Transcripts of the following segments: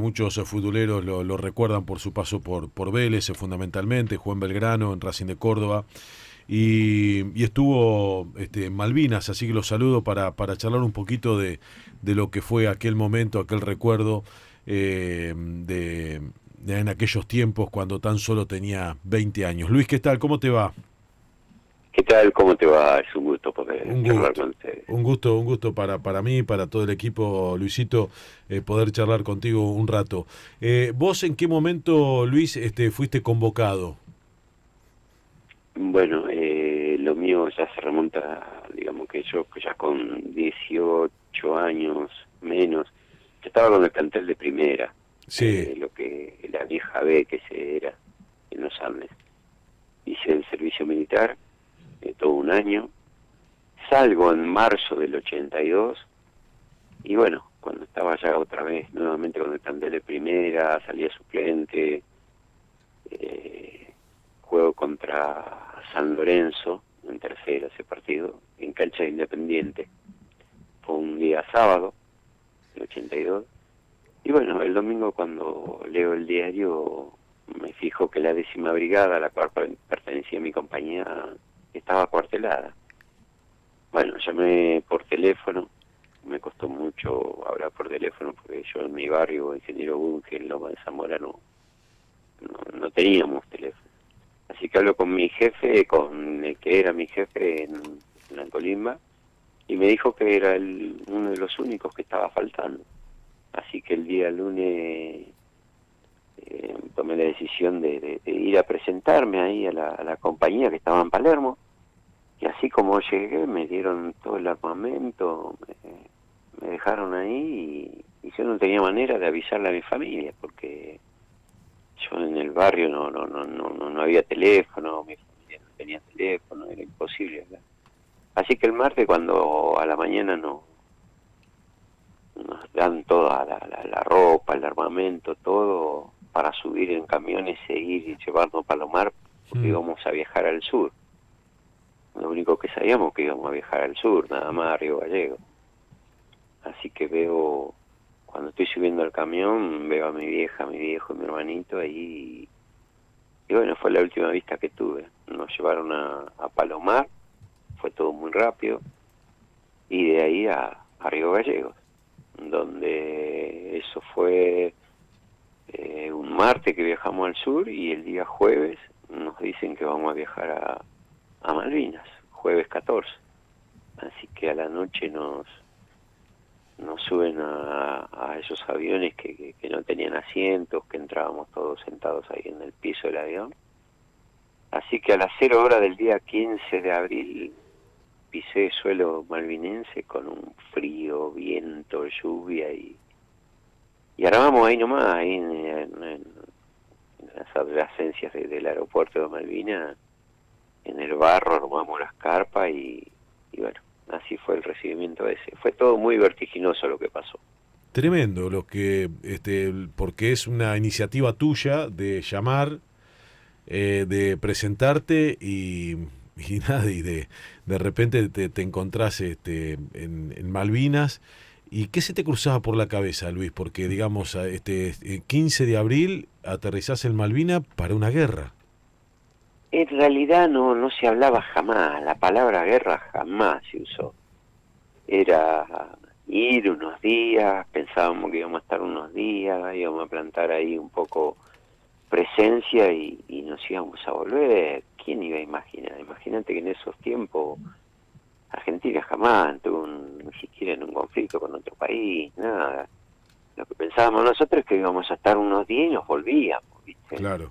Muchos futboleros lo recuerdan por su paso por Vélez, fundamentalmente, jugó en Belgrano, en Racing de Córdoba, y estuvo en Malvinas, así que los saludo para charlar un poquito de lo que fue aquel momento, aquel recuerdo de en aquellos tiempos cuando tan solo tenía 20 años. Luis, ¿qué tal? ¿Cómo te va? ¿Qué tal? ¿Cómo te va? Es un gusto poder Un charlar gusto. con ustedes. Un gusto para mí, para todo el equipo, Luisito, poder charlar contigo un rato. ¿Vos en qué momento, Luis, fuiste convocado? Bueno, lo mío ya se remonta, digamos que yo que ya con 18 años menos, yo estaba con el plantel de primera, Sí. lo que la vieja B que se era en los Andes. Hice el servicio militar todo un año, salgo en marzo del 82 y bueno, cuando estaba ya otra vez nuevamente con el plantel de primera, salía suplente, eh, juego contra San Lorenzo en tercera ese partido, en cancha de Independiente. Fue un día sábado, el 82. Y bueno, el domingo cuando leo el diario me fijo que la 10ª brigada, a la cual pertenecía mi compañía, estaba cuartelada. Bueno, llamé por teléfono, me costó mucho hablar por teléfono porque yo en mi barrio, Ingeniero Bunge, en Loma de Zamora, no teníamos teléfono. Así que hablo con mi jefe, con el que era mi jefe en la Colimba, y me dijo que era uno de los únicos que estaba faltando. Así que el día lunes tomé la decisión de ir a presentarme ahí a la compañía que estaba en Palermo, y así como llegué me dieron todo el armamento, me dejaron ahí y yo no tenía manera de avisarle a mi familia, porque yo en el barrio no había teléfono, mi familia no tenía teléfono, era imposible hablar. Así que el martes cuando a la mañana nos dan toda la ropa, el armamento, todo para subir en camiones, seguir y llevarnos a Palomar, porque Mm. íbamos a viajar al sur. Lo único que sabíamos que íbamos a viajar al sur, nada más a Río Gallegos. Así que veo, cuando estoy subiendo al camión, veo a mi vieja, a mi viejo y mi hermanito ahí. Y bueno, fue la última vista que tuve. Nos llevaron a Palomar, fue todo muy rápido, y de ahí a Río Gallegos, donde eso fue un martes que viajamos al sur, y el día jueves nos dicen que vamos a viajar a Malvinas, jueves 14. Así que a la noche nos suben a esos aviones que no tenían asientos, que entrábamos todos sentados ahí en el piso del avión. Así que a las 0 horas del día 15 de abril pisé suelo malvinense con un frío, viento, lluvia y armamos ahí nomás, ahí en las adyacencias del aeropuerto de Malvinas, en el barro armamos las carpas y bueno, así fue el recibimiento ese. Fue todo muy vertiginoso lo que pasó. Tremendo lo que, porque es una iniciativa tuya de llamar, de presentarte y nada, y de repente te encontrás en Malvinas. ¿Y qué se te cruzaba por la cabeza, Luis? Porque, digamos, 15 de abril aterrizás en Malvina para una guerra. En realidad no se hablaba jamás, la palabra guerra jamás se usó. Era ir unos días, pensábamos que íbamos a estar unos días, íbamos a plantar ahí un poco presencia y nos íbamos a volver. ¿Quién iba a imaginar? Imagínate que en esos tiempos Argentina jamás entró ni siquiera en un conflicto con otro país, nada. Lo que pensábamos nosotros es que íbamos a estar unos días y nos volvíamos, ¿viste? Claro.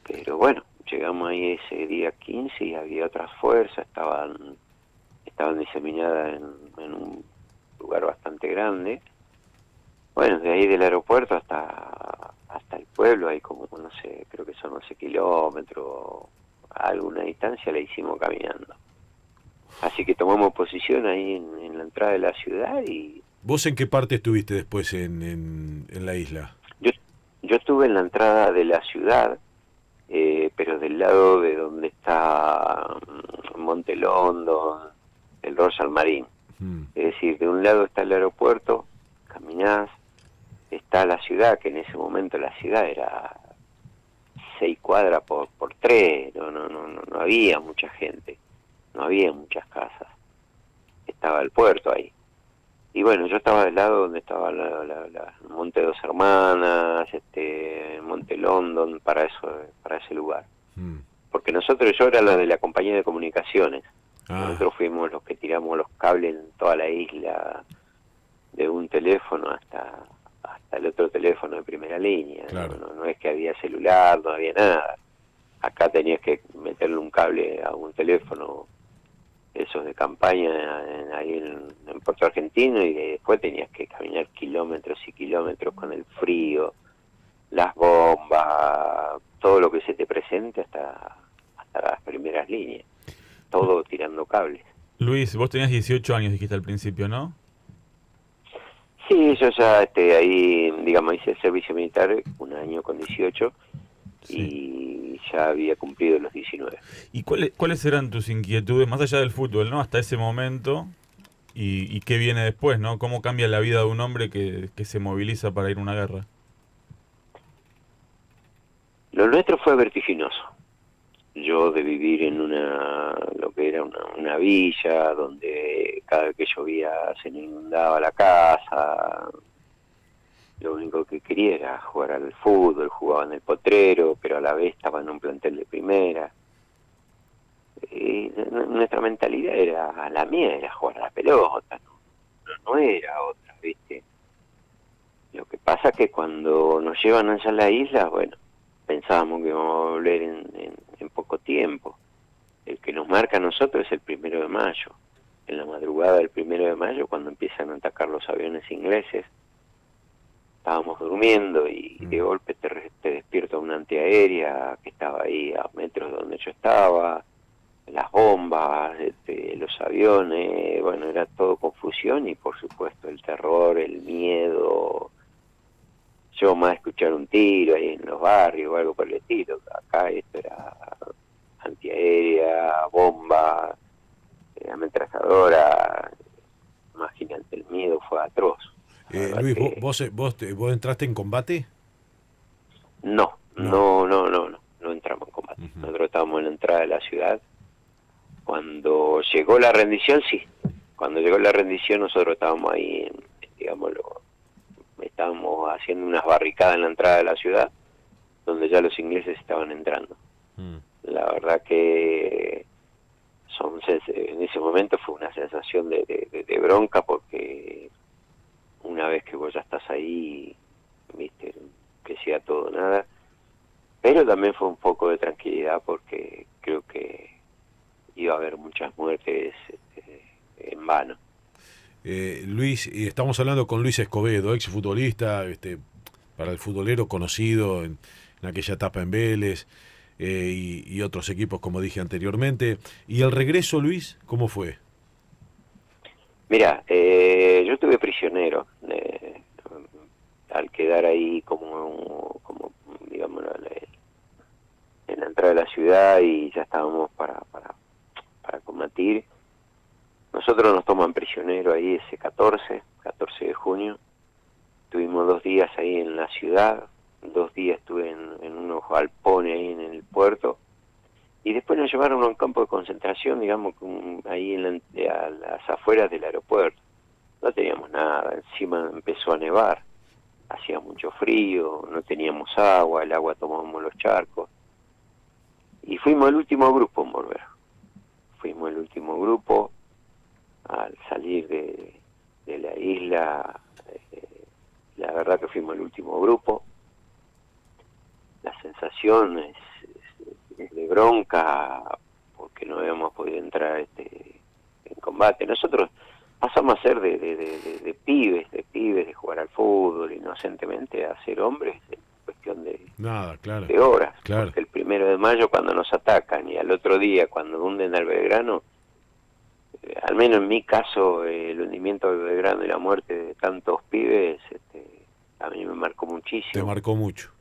Pero bueno, llegamos ahí ese día 15 y había otras fuerzas, estaban diseminadas en un lugar bastante grande. Bueno, de ahí del aeropuerto hasta el pueblo hay como, no sé, creo que son 11 kilómetros, a alguna distancia la hicimos caminando. Así que tomamos posición ahí en la entrada de la ciudad y ¿Vos en qué parte estuviste después en la isla? yo, yo estuve en la entrada de la ciudad, pero del lado de donde está Montelondo, el Royal Marine. Mm. Es decir, de un lado está el aeropuerto, caminás, está la ciudad, que en ese momento la ciudad era 6 cuadras por 3, no había mucha gente, no había muchas casas, estaba el puerto ahí. Y bueno, yo estaba del lado donde estaba la Monte Dos Hermanas, Monte London, para ese lugar. Porque yo era la de la compañía de comunicaciones. Nosotros fuimos los que tiramos los cables en toda la isla, de un teléfono hasta el otro teléfono de primera línea. Claro. No es que había celular, no había nada. Acá tenías que meterle un cable a un teléfono, esos de campaña, ahí en Puerto Argentino, y después tenías que caminar kilómetros y kilómetros con el frío, las bombas, todo lo que se te presente hasta las primeras líneas, todo tirando cables. Luis, vos tenías 18 años, dijiste al principio, ¿no? Sí, yo ya ahí, digamos, hice el servicio militar un año con 18, sí, y ya había cumplido los 19. ¿Y cuáles eran tus inquietudes, más allá del fútbol, ¿no? Hasta ese momento, y qué viene después, ¿no? ¿Cómo cambia la vida de un hombre que se moviliza para ir a una guerra? Lo nuestro fue vertiginoso. Yo, de vivir en lo que era una villa, donde cada vez que llovía se inundaba la casa, lo único que quería era jugar al fútbol, jugaba en el Potrero, pero a la vez estaba en un plantel de primera. Y nuestra mentalidad era, la mía era jugar a la pelota, no era otra, ¿viste? Lo que pasa es que cuando nos llevan allá a la isla, bueno, pensábamos que íbamos a volver en poco tiempo. El que nos marca a nosotros es el 1 de mayo. En la madrugada del 1 de mayo, cuando empiezan a atacar los aviones ingleses, estábamos durmiendo y de golpe te despierta una antiaérea que estaba ahí a metros de donde yo estaba, las bombas, los aviones, bueno, era todo confusión y por supuesto el terror, el miedo. Yo más escuchar un tiro ahí en los barrios o algo por el estilo. Acá esto era antiaérea, bomba, ametralladora. Imagínate, el miedo fue atroz. Luis, ¿vos entraste en combate? No entramos en combate. Nosotros estábamos en la entrada de la ciudad. Cuando llegó la rendición, sí. Cuando llegó la rendición nosotros estábamos ahí, digámoslo, estábamos haciendo unas barricadas en la entrada de la ciudad, donde ya los ingleses estaban entrando. La verdad que en ese momento fue una sensación de bronca, porque una vez que vos ya estás ahí, viste, que sea todo o nada, pero también fue un poco de tranquilidad, porque creo que iba a haber muchas muertes en vano. Luis, y estamos hablando con Luis Escobedo, ex futbolista, para el futbolero conocido en aquella etapa en Vélez, y otros equipos, como dije anteriormente. ¿Y el regreso, Luis, cómo fue? Mira, yo estuve prisionero al quedar ahí como digamos, en la entrada de la ciudad, y ya estábamos para combatir. Nosotros nos toman prisionero ahí ese 14 de junio. Tuvimos 2 días ahí en la ciudad, 2 días estuve en unos galpones ahí en el puerto, y después nos llevaron a un campo de concentración, digamos, ahí a las afueras del aeropuerto. No teníamos nada, encima empezó a nevar, hacía mucho frío, no teníamos agua, el agua tomábamos los charcos, y fuimos el último grupo en volver. Fuimos el último grupo. Al salir de la isla, la verdad que fuimos el último grupo. La sensación es de bronca, porque no habíamos podido entrar en combate. Nosotros pasamos a ser de pibes, de jugar al fútbol inocentemente, a ser hombres en cuestión de horas. Claro. Porque el 1 de mayo, cuando nos atacan, y al otro día cuando hunden al Belgrano, al menos en mi caso, el hundimiento del Belgrano y la muerte de tantos pibes, a mí me marcó muchísimo. Te marcó mucho.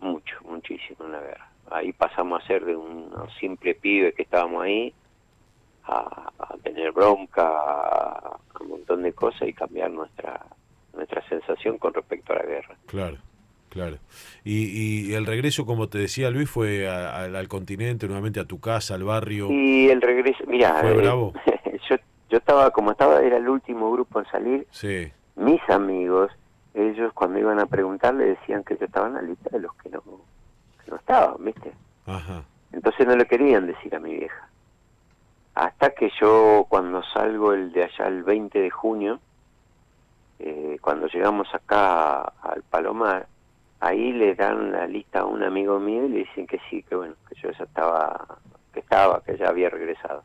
Muchísimo en la guerra. Ahí pasamos a ser de un simple pibe que estábamos ahí, a tener bronca, a un montón de cosas, y cambiar nuestra nuestra sensación con respecto a la guerra. Claro, claro. Y el regreso, como te decía Luis, fue al continente, nuevamente a tu casa, al barrio. Y el regreso, mirá, ¿Fue bravo? yo estaba, como estaba, era el último grupo en salir. Sí. Mis amigos, ellos cuando iban a preguntar le decían que yo estaba en la lista de los que no estaban, ¿viste? Ajá. Entonces no le querían decir a mi vieja. Hasta que yo, cuando salgo de allá el 20 de junio, cuando llegamos acá al Palomar, ahí le dan la lista a un amigo mío y le dicen que sí, que bueno, que yo ya que ya había regresado.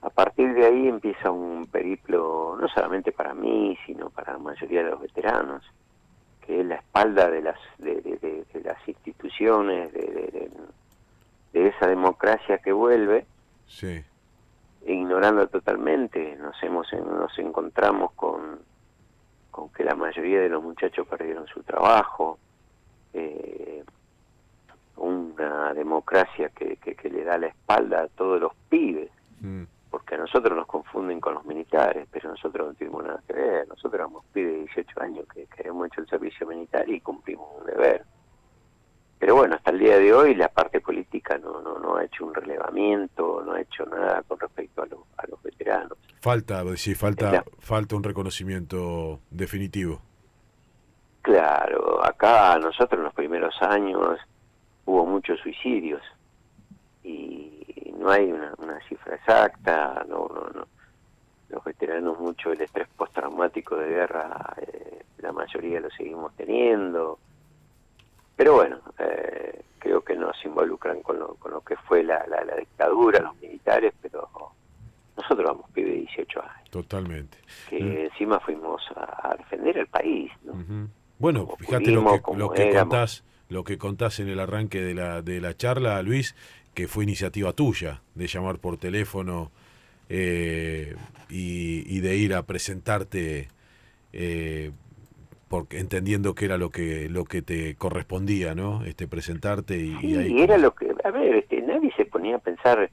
A partir de ahí empieza un periplo, no solamente para mí, sino para la mayoría de los veteranos, que es la espalda de las instituciones, de esa democracia que vuelve, Sí. ignorando totalmente. Nos encontramos con que la mayoría de los muchachos perdieron su trabajo, una democracia que le da la espalda a todos los pibes, porque a nosotros nos confunden con los militares, pero nosotros no tuvimos nada que ver. Nosotros éramos pibes de 18 años que hemos hecho el servicio militar y cumplimos un deber. Pero bueno, hasta el día de hoy la parte política no ha hecho un relevamiento, no ha hecho nada con respecto a los veteranos. Falta un reconocimiento definitivo. Claro, acá nosotros en los primeros años hubo muchos suicidios y no hay una cifra exacta, no. Los veteranos, mucho el estrés postraumático de guerra, la mayoría lo seguimos teniendo. Pero bueno, creo que nos involucran con lo que fue la dictadura, los militares, pero nosotros vamos pibes de 18 años. Totalmente. Que encima fuimos a defender el país, ¿no? Uh-huh. Bueno, como fíjate pudimos, lo que contás en el arranque de la charla, Luis, que fue iniciativa tuya, de llamar por teléfono y de ir a presentarte, porque entendiendo que era lo que te correspondía, ¿no? Presentarte y ahí. Y era lo que, a ver, nadie se ponía a pensar.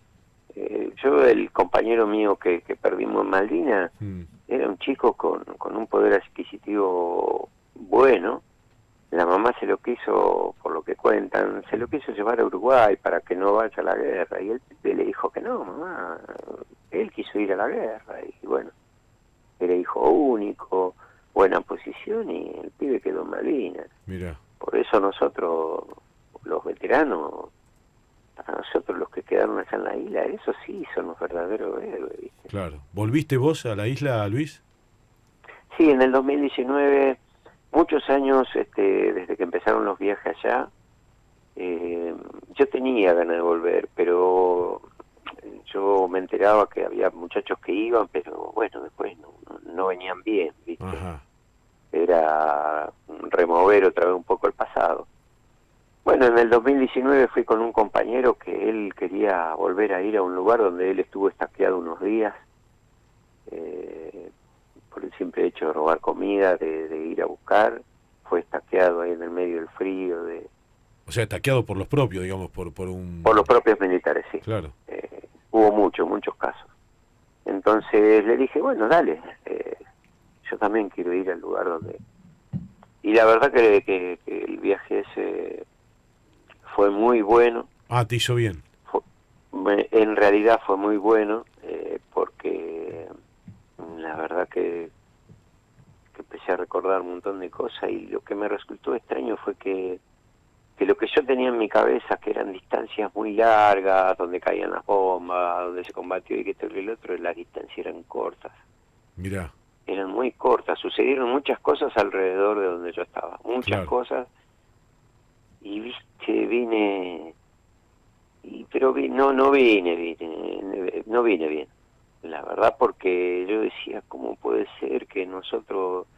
Yo, el compañero mío que perdimos en Malvinas, era un chico con un poder adquisitivo bueno. La mamá se lo quiso, por lo que cuentan, se lo quiso llevar a Uruguay para que no vaya a la guerra, y él le dijo que no, mamá, él quiso ir a la guerra, y bueno, era hijo único, buena posición, y el pibe quedó en Malvinas. Mira. Por eso nosotros, los veteranos, para nosotros los que quedaron allá en la isla, eso sí son los verdaderos héroes, ¿viste? Claro. ¿Volviste vos a la isla, Luis? Sí, en el 2019, muchos años desde que empezaron los viajes allá, yo tenía ganas de volver, pero yo me enteraba que había muchachos que iban, pero bueno, después no venían bien, ¿viste? Ajá. Era remover otra vez un poco el pasado. Bueno, en el 2019 fui con un compañero que él quería volver a ir a un lugar donde él estuvo estaqueado unos días, por el simple hecho de robar comida, de ir a buscar. Fue estaqueado ahí en el medio del frío. O sea, estaqueado por los propios, digamos, por los propios militares, sí. Claro. Hubo muchos casos. Entonces le dije, bueno, dale, yo también quiero ir al lugar donde... Y la verdad que el viaje ese fue muy bueno. Ah, te hizo bien. En realidad fue muy bueno, porque la verdad que empecé a recordar un montón de cosas, y lo que me resultó extraño fue que lo que yo tenía en mi cabeza, que eran distancias muy largas, donde caían las bombas, donde se combatió y que esto y el otro, las distancias eran cortas. Mirá. Eran muy cortas, sucedieron muchas cosas alrededor de donde yo estaba, muchas cosas, y viste, no vine bien, la verdad, porque yo decía, ¿cómo puede ser que nosotros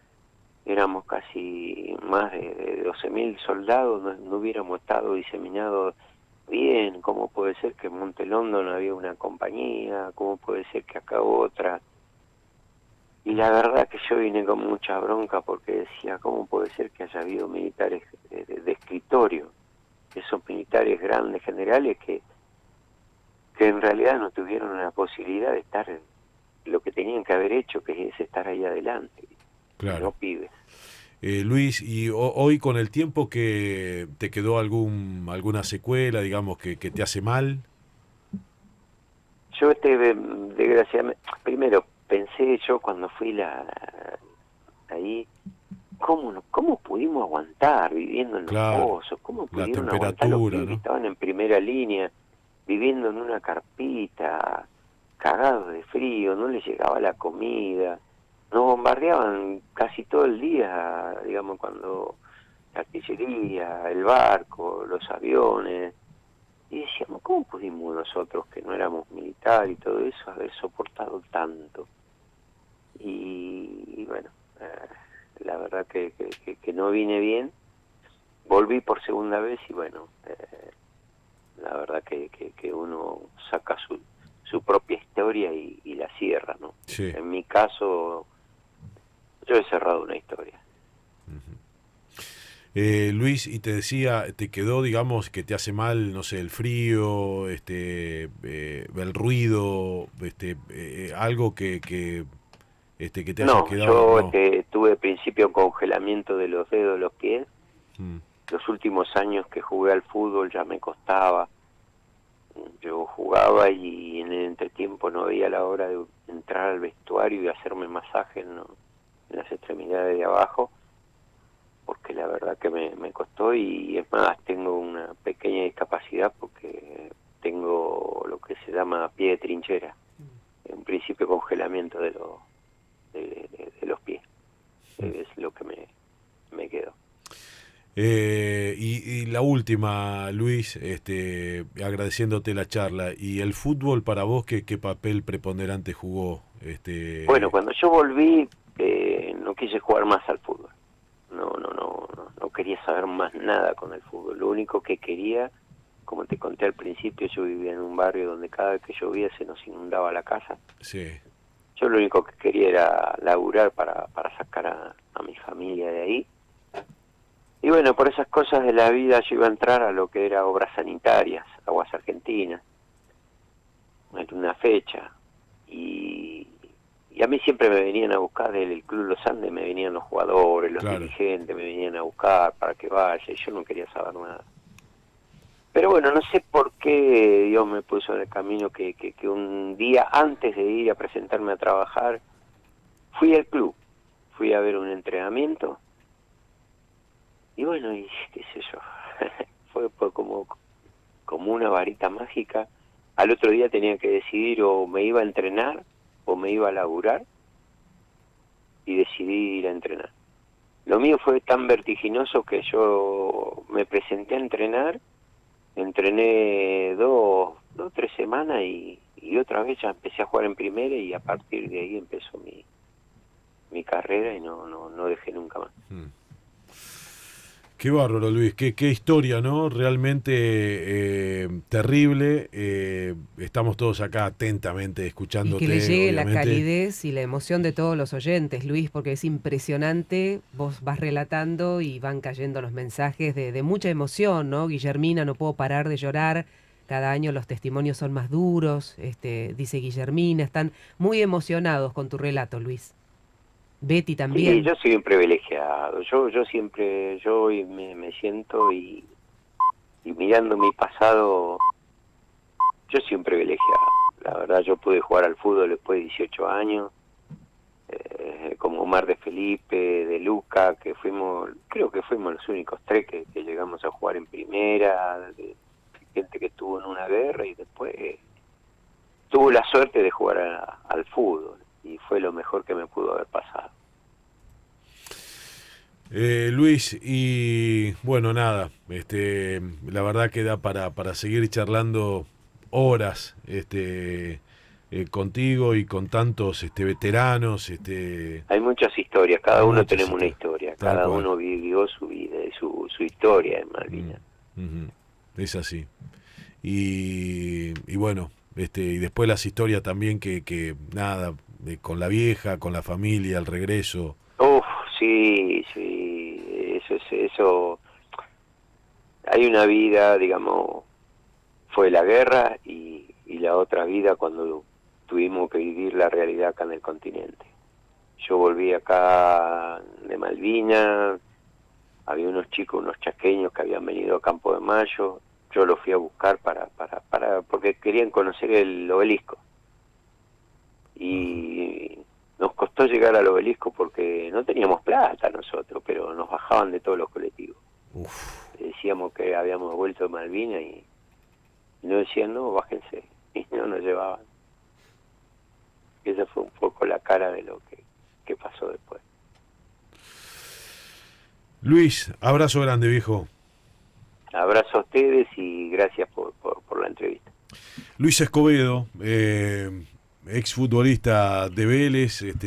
éramos casi más de 12.000 soldados, no hubiéramos estado diseminados bien? ¿Cómo puede ser que en Montelondon había una compañía? ¿Cómo puede ser que acá otra? Y la verdad que yo vine con mucha bronca, porque decía, ¿cómo puede ser que haya habido militares de escritorio? Esos militares grandes, generales, que en realidad no tuvieron la posibilidad de estar lo que tenían que haber hecho, que es estar ahí adelante. Claro. no pibes. Luis, y hoy con el tiempo que te quedó alguna secuela, digamos, que te hace mal. Yo desgraciadamente, primero pensé yo cuando fui ahí, ¿cómo pudimos aguantar viviendo en los Claro, pozos? ¿Cómo la pudieron aguantar los temperatura, pibes que ¿no? estaban en primera línea, viviendo en una carpita, cagados de frío, no les llegaba la comida? Nos bombardeaban casi todo el día, digamos, cuando la artillería, el barco, los aviones. Y decíamos, ¿cómo pudimos nosotros, que no éramos militar y todo eso, haber soportado tanto? Y bueno, la verdad que no vine bien. Volví por segunda vez y bueno, la verdad que uno saca su propia historia y la cierra, ¿no? Sí. En mi caso, yo he cerrado una historia. Luis, y te decía, te quedó, digamos, que te hace mal, no sé, el frío, el ruido, algo que te haya No, quedado, yo no. tuve principio congelamiento de los dedos, de los pies. Mm, Los últimos años que jugué al fútbol ya me costaba. Yo jugaba y en el entretiempo no veía la hora de entrar al vestuario y hacerme masaje en las extremidades de abajo, porque la verdad que me costó, y es más, tengo una pequeña discapacidad porque tengo lo que se llama pie de trinchera, en principio congelamiento de los pies, es lo que me quedó. y la última, Luis, agradeciéndote la charla, y el fútbol para vos, ¿qué papel preponderante jugó? Bueno, cuando yo volví, no quise jugar más al fútbol. No quería saber más nada con el fútbol. Lo único que quería, como te conté al principio, yo vivía en un barrio donde cada vez que llovía se nos inundaba la casa. Sí. Yo lo único que quería era laburar para sacar a mi familia de ahí. Y bueno, por esas cosas de la vida yo iba a entrar a lo que era obras sanitarias, Aguas Argentinas, en una fecha. Y a mí siempre me venían a buscar del Club Los Andes, me venían los jugadores, los Claro. dirigentes, me venían a buscar para que vaya, y yo no quería saber nada. Pero bueno, no sé por qué Dios me puso en el camino que un día antes de ir a presentarme a trabajar, fui al club, fui a ver un entrenamiento, y bueno, y qué sé yo, fue como una varita mágica. Al otro día tenía que decidir, o me iba a entrenar o me iba a laburar, y decidí ir a entrenar. Lo mío fue tan vertiginoso que yo me presenté a entrenar, entrené dos, 3 semanas y otra vez ya empecé a jugar en primera, y a partir de ahí empezó mi carrera y no dejé nunca más. Qué bárbaro, Luis, qué historia, ¿no? Realmente terrible. Estamos todos acá atentamente Y que le escuchándote, llegue la obviamente. calidez y la emoción de todos los oyentes, Luis, porque es impresionante. Vos vas relatando y van cayendo los mensajes de mucha emoción, ¿no? Guillermina, no puedo parar de llorar. Cada año los testimonios son más duros, dice Guillermina. Están muy emocionados con tu relato, Luis. Betty Sí, también. yo soy un privilegiado. Yo siempre, yo hoy me siento y mirando mi pasado, yo soy un privilegiado. La verdad, yo pude jugar al fútbol después de 18 años, como Omar de Felipe, de Luca, creo que fuimos los únicos tres que llegamos a jugar en primera, de gente que estuvo en una guerra y después tuvo la suerte de jugar al fútbol, y fue lo mejor que me pudo haber pasado. Luis, y bueno, nada, la verdad que da para seguir charlando horas, contigo y con tantos veteranos, Hay muchas historias, cada uno muchas tenemos una historias, historia, tal cada cual. uno vivió su vida y su historia en Malvinas. Ujú. Es así. Y bueno, y después las historias también que nada, con la vieja, con la familia, el regreso. Uf, sí, eso. Hay una vida, digamos, fue la guerra, y la otra vida cuando tuvimos que vivir la realidad acá en el continente. yo volví acá de Malvinas, había unos chicos, unos chaqueños que habían venido a Campo de Mayo, yo los fui a buscar porque querían conocer el obelisco. Y nos costó llegar al obelisco porque no teníamos plata nosotros, pero nos bajaban de todos los colectivos. Decíamos que habíamos vuelto de Malvinas y nos decían, no, bájense, y no nos llevaban. Esa fue un poco la cara de lo que pasó después. Luis, abrazo grande, viejo. Abrazo a ustedes y gracias por la entrevista. Luis Escobedo, exfutbolista de Vélez,